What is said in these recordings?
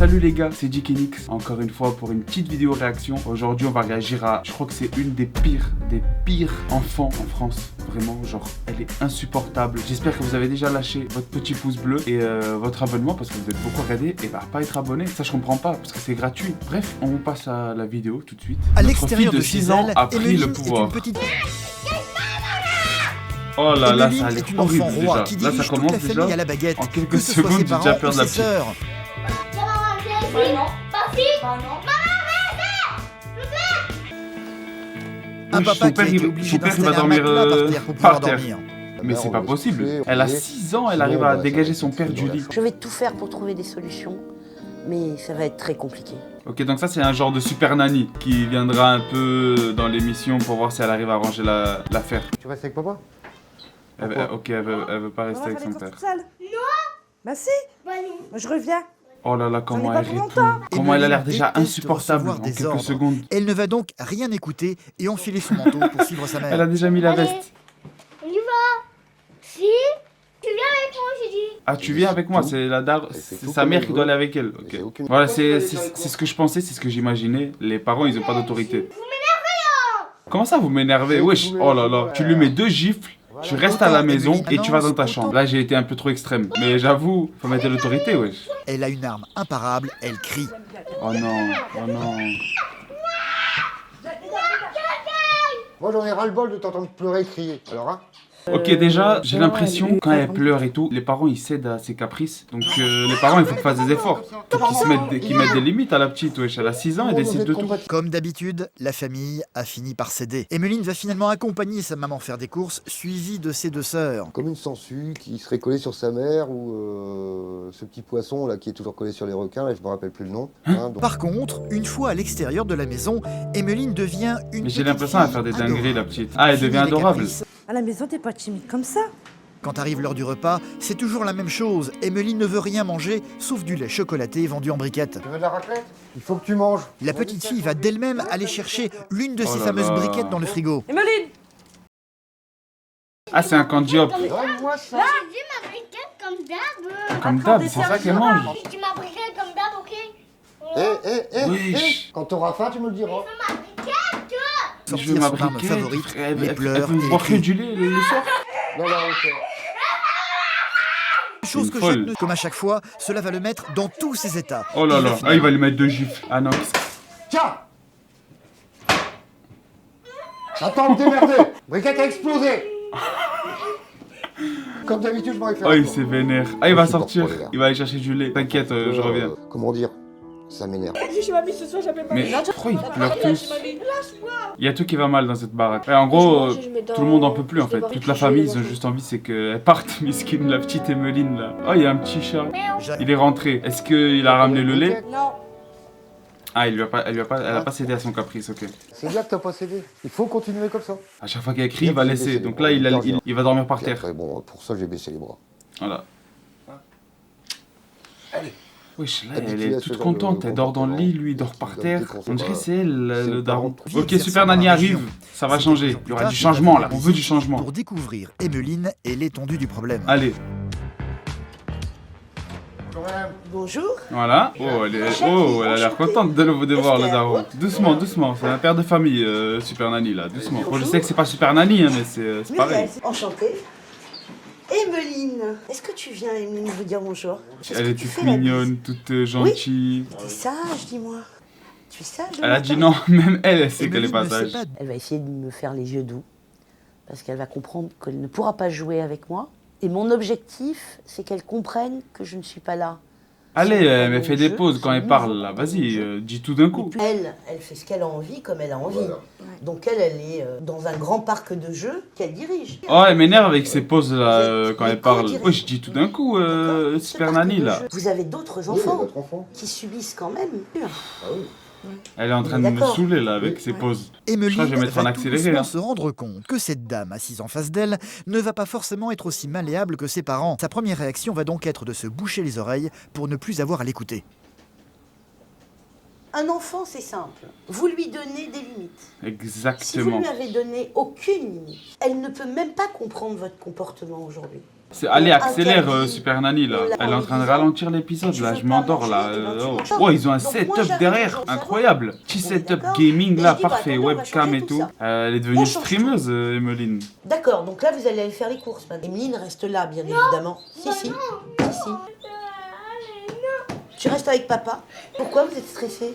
Salut les gars, c'est Jikenix, encore une fois pour une petite vidéo réaction. Aujourd'hui on va réagir à, je crois que c'est une des pires enfants en France. Vraiment, genre, elle est insupportable. J'espère que vous avez déjà lâché votre petit pouce bleu et votre abonnement parce que vous êtes beaucoup regardé. Et bah, pas être abonné, ça je comprends pas parce que c'est gratuit. Bref, on passe à la vidéo tout de suite. À Notre fille l'extérieur de de 6 chez ans elle, a pris Emeline le pouvoir. est une petite... Oh là là, Emeline ça a l'air est une horrible enfant roi déjà. qui Là, ça dirige toute commence la déjà. famille à la baguette. En Que quelques ce soit secondes, ses j'ai déjà parents peur ou de la ses petite. sœurs. Non. Un Wesh, papa son qui a père, été il obligé va d'installer un dormir matelas par terre pour pouvoir par terre. dormir. Mais c'est pas possible. Elle a 6 ans, elle arrive à dégager son père du lit. Je vais tout faire pour trouver des solutions, mais ça va être très compliqué. Ok, donc ça c'est un genre de super nanny qui viendra un peu dans l'émission pour voir si elle arrive à arranger l'affaire. Tu restes avec papa? Ok, elle veut pas rester avec son père. Bah si. Moi je reviens. Oh là là, comment J'en ai elle pas pour rit longtemps. tout. Comment elle a l'air Emeline déjà déteste insupportable en recevoir des quelques ordres. secondes. Elle ne va donc rien écouter et enfiler son manteau pour suivre sa Elle a mère. déjà mis la Allez. veste. On y va. Si. Tu viens avec moi, j'ai dit. Ah, tu viens avec moi, c'est la dar... c'est sa mère qui doit aller avec elle. Ok. Voilà, c'est ce que je pensais, c'est ce que j'imaginais. Les parents, ils ont pas d'autorité. Vous m'énervez là. Comment ça, vous m'énervez? Wesh, oh là là. Tu lui mets 2 gifles, tu restes à la maison et tu vas dans ta chambre. Là, j'ai été un peu trop extrême. Mais j'avoue, faut mettre de l'autorité, wesh. Elle a une arme imparable, elle crie. Oh non, oh non. Moi j'en ai ras-le-bol de t'entendre pleurer et crier. Alors hein? Ok, déjà, j'ai l'impression, quand elle pleure et tout, les parents ils cèdent à ses caprices. Donc les parents il faut qu'ils fassent des efforts. Faut qu'ils mettent des limites à la petite, wesh. Elle a 6 ans et décide de tout. Comme d'habitude, la famille a fini par céder. Emeline va finalement accompagner sa maman faire des courses, suivie de ses 2 sœurs. Comme une sangsue qui serait collée sur sa mère ou ce petit poisson là qui est toujours collé sur les requins, là je me rappelle plus le nom. Hein, donc... Par contre, une fois à l'extérieur de la maison, Emeline devient une Mais j'ai petite l'impression à fille faire des adorable. dingueries la petite. Ah, elle Fini devient les adorable. caprices. À la maison t'es pas timide comme ça. Quand arrive l'heure du repas, c'est toujours la même chose. Emeline ne veut rien manger, sauf du lait chocolaté vendu en briquettes. Tu veux de la raclette? Il faut que tu manges. La petite fille va d'elle-même aller chercher l'une de Oh ces là fameuses là. briquettes dans le frigo. Emeline. Ah, c'est un candy hop. Donne-moi ça. J'ai dit ma briquette comme d'hab. Comme d'hab, c'est ça qu'elle mange. J'ai dit ma briquette comme d'hab, ok. Wesh. Quand t'auras faim, tu me le diras. Ma briquette. Je veux Sortir ma son arme briquette. favorite, Elle les veut pleurs me et boire les que cris. du lait le soir. Non, non, ok. Chose que folle. chaque, comme à chaque fois, cela va le mettre dans tous ses états. Oh là Il là. va Ah, il va lui mettre 2 gifles. Ah non. Tiens. Attends, de démerder. Briquette a explosé. Comme d'habitude, je m'aurais fait. Oh, il s'est vénère. Ah, il va Je supporte sortir. pas, les gars. Il va aller chercher du lait. T'inquiète, je reviens. Comment dire? Ça m'énerve. Je suis mamie ce soir, j'avais pas. Mais pourquoi ils pleurent tous? Il y a tout qui va mal dans cette baraque. Ouais, en gros, tout le monde en peut plus en fait. Toute la famille, ils ont juste envie, c'est qu'elle parte, miskin, la petite Emeline là. Oh, il y a un petit chat. Il est rentré. Est-ce qu'il a ramené le lait? Non. Ah, elle a pas cédé à son caprice, ok. C'est bien que t'as pas cédé. Il faut continuer comme ça. À chaque fois qu'elle crie, il va laisser. Donc là, il va dormir par Puis terre. après, bon, pour ça, j'ai baissé les bras. Voilà. Allez. Wesh, là, elle Habituée est à ce toute genre contente. de Elle dort dans le lit, comportement. lui, il dort par Donc, terre. dès qu'on On sait dirait pas, c'est elle, c'est le le daron. parent. Ok, Super Nanny arrive. Ça va changer. Il y aura du changement là. On veut du changement. Pour découvrir Emeline et l'étendue du problème. Allez, Bonjour. voilà. Oh, elle a l'air contente de voir le daron. Doucement, doucement. C'est un père de famille, Super Nanny là. Doucement. Bon, je sais que c'est pas Super Nanny, hein, mais c'est pareil. Enchantée. Emeline, est-ce que tu viens, Emeline, vous dire bonjour? Elle est toute mignonne, toute gentille. T'es sage, dis-moi. Tu es sage? Elle a dit non, même elle sait qu'elle est Emeline pas ne sait sage. pas Elle va essayer de me faire les yeux doux, parce qu'elle va comprendre qu'elle ne pourra pas jouer avec moi. Et mon objectif, c'est qu'elle comprenne que je ne suis pas là. Allez, mais fais des pauses quand elle parle là. Vas-y, dis tout d'un coup. Elle fait ce qu'elle a envie comme elle a envie. Donc elle est dans un grand parc de jeux qu'elle dirige. Oh, elle m'énerve avec ses pauses là quand Mais elle parle. comment Ouais, je dis tout d'un coup, D'accord. Ce Super parc Nanny de là. jeux. Vous avez d'autres Oui, enfants votre enfant. qui subissent quand même. Ah oui. Elle est en train de me D'accord. saouler là avec ses Ouais. pauses. Emeline Je crois que je vais mettre en va tout accéléré, doucement hein. se rendre compte que cette dame assise en face d'elle ne va pas forcément être aussi malléable que ses parents. Sa première réaction va donc être de se boucher les oreilles pour ne plus avoir à l'écouter. Un enfant, c'est simple. Vous lui donnez des limites. Si vous Exactement. lui avez donné aucune limite, elle ne peut même pas comprendre votre comportement aujourd'hui. Allez, accélère interdit Super Nanny là. la Elle est en train de religion. ralentir l'épisode là, Tu je veux m'endors pas là. manger, eh ben, tu manges pas. Oh, ils ont un Donc, moi, setup j'arrive derrière, toujours, ça va. incroyable. Petit On est setup d'accord. gaming Et là, je dis, bah, parfait, attendez, on va webcam changer et tout tout. ça. Elle est devenue On change streameuse, Emeline. D'accord, donc là, vous allez aller faire les courses. Madame. Emeline reste là, bien évidemment. Si. Tu restes avec papa. Pourquoi vous êtes stressée?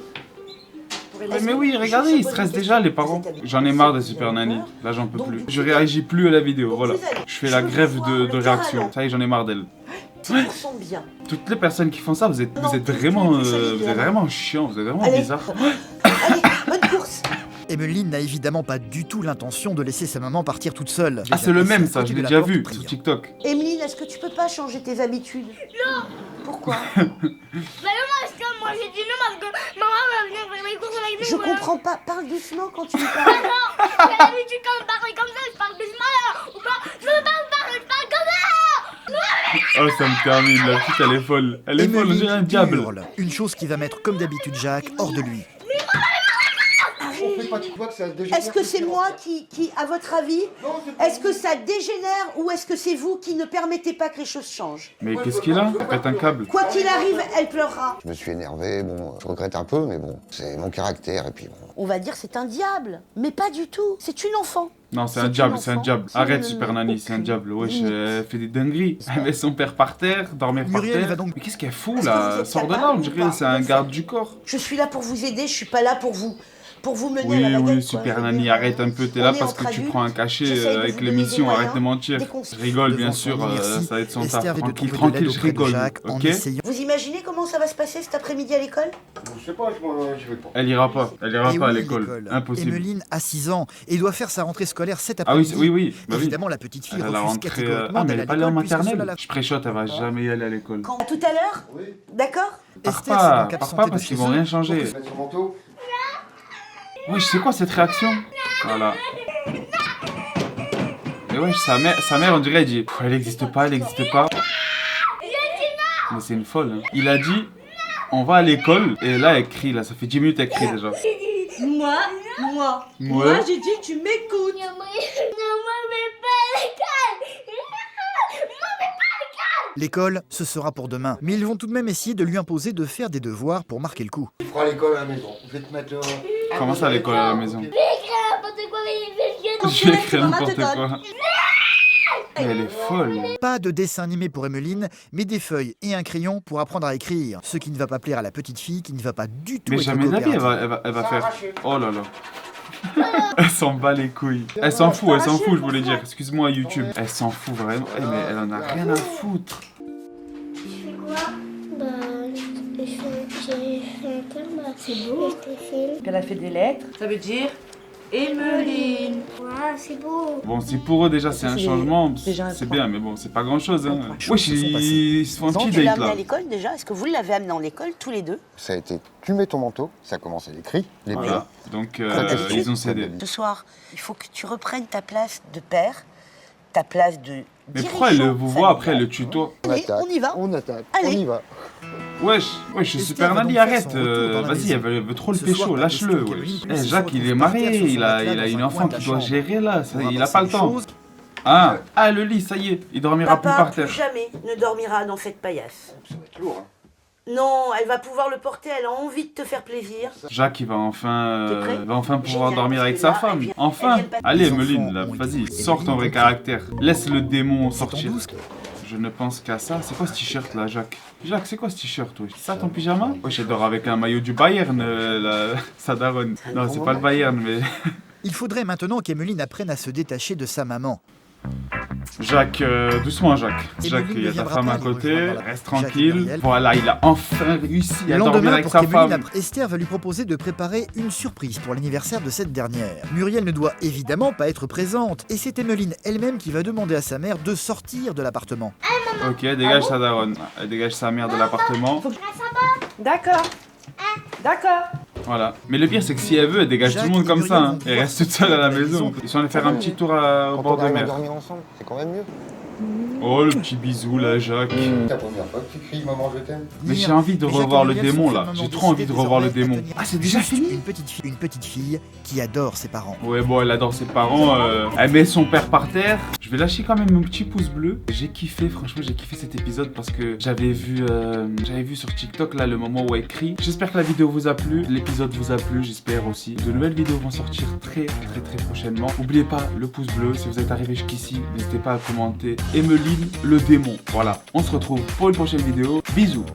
Mais oui, regardez, ils stressent déjà les parents. J'en ai marre de Super Nanny. Là, j'en peux plus. Je réagis plus à la vidéo, voilà. Je fais la grève de réaction. Ça y est, j'en ai marre d'elle. C'est pour son bien. Toutes les personnes qui font ça, vous êtes vraiment chiant, vous êtes vraiment Allez. bizarre. Allez, bonne course. Emeline n'a évidemment pas du tout l'intention de laisser sa maman partir toute seule. Ah, c'est le même ça, je Côté l'ai de la déjà porte vu prie. sur TikTok. Emeline, est-ce que tu peux pas changer tes habitudes? Non. Pourquoi? Bah non, parce que moi j'ai dit non parce que maman va venir faire mes courses avec nous. Je voilà. comprends pas. Parle doucement quand tu me parles. Non, j'ai l'habitude quand je parle comme ça, je parle doucement ou pas. Je veux pas me parler, je parle comme ça. Oh, ça me termine, la petite elle est folle. Elle est folle, on dirait un diable. hurle, une chose qui va mettre comme d'habitude Jacques hors de lui. On fait pas, tu vois que ça dégénère. Est-ce que c'est moi qui, à votre avis, est-ce que ça dégénère ou est-ce que c'est vous qui ne permettez pas que les choses changent? Mais qu'est-ce qu'il a? Pète un câble. Quoi qu'il arrive, elle pleurera. Je me suis énervé, bon, je regrette un peu, mais bon, c'est mon caractère, et puis bon. On va dire c'est un diable, mais pas du tout. C'est une enfant. Non, c'est C'est un diable, une c'est un enfant diable. qui Arrête ne- Super Nanny, c'est un aucune diable. Wesh, limite. elle fait des dingueries. Elle met son père par terre, dormir par Muriel terre. va donc- Mais qu'est-ce qu'elle fout Est-ce que là? vous êtes Sors de capable là, on ou dirait pas c'est un de garde faire du corps. Je suis là pour vous aider, je suis pas là pour vous mener à la Oui, baguette. oui, quoi. Super Je veux Nanny, dire, arrête un peu, t'es on là est parce entre que tu adultes, prends un cachet j'essaye de avec vous donner l'émission, des arrête de moyens, mentir. des conseils. Je rigole bien Devant sûr, son inertie, ça va être son taf. Esther est de Tranquille, trouver de l'aide tranquille, je auprès de rigole. Jacques en Ok? essayant. Vous imaginez comment ça va se passer cet après-midi à l'école? Je sais pas, je vais pas. Elle ira pas Et pas à oui, l'école. Impossible. Emeline a 6 ans et doit faire sa rentrée scolaire cet Ah oui, après-midi. oui, bah oui. Évidemment, la petite fille Elle a refuse rentré. catégoriquement Ah, mais elle d'aller est à pas allée en l'école puisque cela maternelle. la- Je préchote, elle va jamais y aller à l'école. À tout à l'heure? Oui. D'accord? Esther s'est Pars donc pas absentée parce de qu'ils chez vont eux. rien changer. Mettre son manteau. Wesh, c'est quoi cette réaction? Voilà. Mais wesh, sa mère on dirait, elle dit elle existe pas, elle existe pas. Mais c'est une folle. Hein. Il a dit on va à l'école et là elle crie, là, ça fait 10 minutes elle crie déjà. Moi, j'ai dit tu m'écoutes. Non, mais pas à l'école. L'école, ce sera pour demain. Mais ils vont tout de même essayer de lui imposer de faire des devoirs pour marquer le coup. Tu feras l'école à la maison. Je vais te mettre. Comment ça l'école à la maison? J'ai écrit n'importe quoi, mais il fait chier. J'ai écrit maman n'importe te donne. quoi. Mais elle est folle. Pas de dessin animé pour Emeline, mais des feuilles et un crayon pour apprendre à écrire. Ce qui ne va pas plaire à la petite fille, qui ne va pas du tout Mais être jamais d'avis coopérative. elle va faire. Oh là là. Elle s'en bat les couilles. Elle s'en fout, je voulais dire. Excuse-moi YouTube. Elle s'en fout vraiment. Eh, mais elle en a rien à foutre. Tu fais quoi? Bah, j'ai fait un thème. C'est beau. Elle a fait des lettres. Ça veut dire Emeline. Ouais, c'est beau. Bon, si pour eux déjà c'est un changement, déjà un c'est point. bien, mais bon, c'est pas grand chose. Hein. Choses Wesh, se sont passées. ils se font un Donc petit tu l'as date amené là. à l'école déjà? Est-ce que vous l'avez amené à l'école tous les deux? Ça a été, tu mets ton manteau, ça a commencé les cris, les Voilà. Donc d'habitude. ils ont cédé. Ce soir, il faut que tu reprennes ta place de père, ta place de Mais pourquoi elle vous voit après le tuto? Allez, on y va. On attaque, Allez. on y va. Wesh, Esther Super va Nanny, donc faire arrête. son retour dans la Vas-y, maison. elle veut trop le Ce soir, pécho, pas lâche-le. question wesh. qu'Emeline Eh, puisse se Jacques, il est retrouve par terre marié, sur son il a matelas une dans un enfant coin de qui la doit chambre. gérer là. Pour Il a avancer pas le les temps. choses, Ah, le lit, ça y est, il dormira plus Papa, par plus terre. jamais ne dormira dans cette paillasse. Ça va être lourd, hein. Non, elle va pouvoir le porter, elle a envie de te faire plaisir. Jacques, il va enfin, T'es prêt pouvoir Génial, dormir parce avec que sa là, femme. elle vient- Enfin. elle vient pas- Allez, Les Emeline, enfants là, ont vas-y, été sors ton vrai éliminées. caractère. Laisse le démon c'est en sortir. douce. Je ne pense qu'à ça. C'est quoi ce t-shirt là, Jacques? Jacques, c'est quoi ce t-shirt, wesh? Ça ton pyjama? Wesh, elle dort avec un maillot du Bayern, sa daronne. Non, c'est pas le Bayern, mais. Il faudrait maintenant qu'Emeline apprenne à se détacher de sa maman. Jacques, doucement, Jacques. Et Jacques, Emeline il y a ne ta viendra femme pas à les côté, rejoindre dans la- reste Jacques et tranquille. Muriel. Voilà, il a enfin réussi Le à dormir lendemain, avec pour sa qu'Emeline femme. Esther va lui proposer de préparer une surprise pour l'anniversaire de cette dernière. Muriel ne doit évidemment pas être présente, et c'est Emeline elle-même qui va demander à sa mère de sortir de l'appartement. Ok, dégage sa daronne. Elle dégage sa mère de l'appartement. D'accord. D'accord. Voilà. Mais le pire, c'est que si elle veut, elle dégage tout le monde comme ça. Hein. Elle reste toute seule à la maison. Ils sont allés faire un petit tour au Quand bord on de arrive à mer. dormir ensemble, c'est quand même mieux. Oh, le petit bisou là, Jacques. C'est la première fois que tu cries maman je t'aime. Mais j'ai envie de Et Jacques revoir et le Muriel démon sont là. finalement J'ai trop envie de décidés revoir le désormais à démon. tenir Ah, c'est déjà juste fini? une petite fille qui adore ses parents. Ouais, bon, elle adore ses parents. Elle met son père par terre. Je vais lâcher quand même mon petit pouce bleu. J'ai kiffé, franchement j'ai kiffé cet épisode parce que j'avais vu sur TikTok là le moment où elle crie. J'espère que la vidéo vous a plu, l'épisode vous a plu, j'espère aussi. De nouvelles vidéos vont sortir très prochainement. N'oubliez pas le pouce bleu, si vous êtes arrivé jusqu'ici, n'hésitez pas à commenter Emeline le démon. Voilà, on se retrouve pour une prochaine vidéo. Bisous.